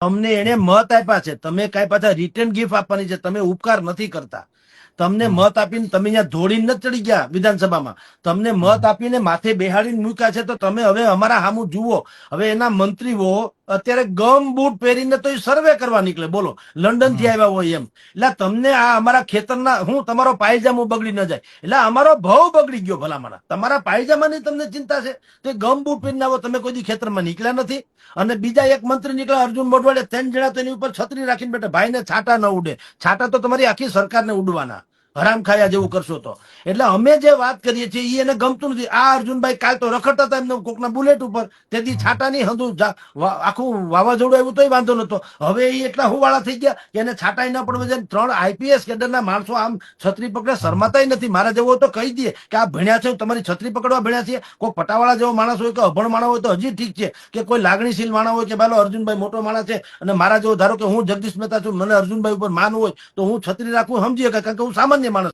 તમને એને મત આપ્યા છે, તમે કઈ પાછા રિટર્ન ગિફ્ટ આપવાની છે, તમે ઉપકાર નથી કરતા. તમને હમ, મત આપીને તમે અહીંયા ધોડીને નથી ચડી ગયા વિધાનસભામાં, તમને મત હમ, આપીને માથે બેહાડીને મૂક્યા છે. તો તમે હવે અમારા સામું જુઓ. હવે એના મંત્રીઓ અત્યારે ગમ બૂટ પહેરીને તો સર્વે કરવા નીકળે, બોલો, લંડન થી હમ. આવ્યા હોય એમ. એટલે તમને આ અમારા ખેતરના હું તમારો પાયજામો બગડી ન જાય એટલે અમારો ભાવ બગડી ગયો. ભલામણા તમારા પાયજામાની તમને ચિંતા છે, તો ગમ બૂટ પહેરીને આવો. તમે કોઈ દી ખેતરમાં નીકળ્યા નથી. અને બીજા એક મંત્રી નીકળ્યા અર્જુન મોઢવાડિયા, 3 જણા તો એની ઉપર છત્રી રાખીને બેઠા. ભાઈને છાંટા ન ઉડે. છાંટા તો તમારી આખી સરકારને ઉડવાના, હરામ ખાયા જેવું કરશો તો. એટલે અમે જે વાત કરીએ છીએ એને ગમતું નથી. આ અર્જુનભાઈ કાલ તો રખડતા હતા એમને કોકના બુલેટ ઉપર, તેથી છાટાની હંધુ આખું વાવાઝોડું આવ્યું તોય વાંધો નતો. હવે એ એટલા હુવાળા થઈ ગયા કે એને છાટાઈ ન પડવા જાય. 3 આઈપીએસ કેડરના માણસો આમ છત્રી પકડે શરમાતાય નથી. મારા જેવો તો કહી દે કે આ ભણ્યા છે, તમારી છત્રી પકડવા ભણ્યા છે. કોઈ પટાવાળા જેવો માણસ હોય કે અભણ માણસ હોય તો હજી ઠીક છે, કે કોઈ લાગણીશીલ માણસ હોય કે ભાલો અર્જુનભાઈ મોટો માણસ છે અને મારા જેવો ધારો કે હું જગદીશ મહેતા છું, મને અર્જુનભાઈ ઉપર માન હોય તો હું છત્રી રાખું સમજી શકાય, કારણ કે હું સામાન્ય માણસ.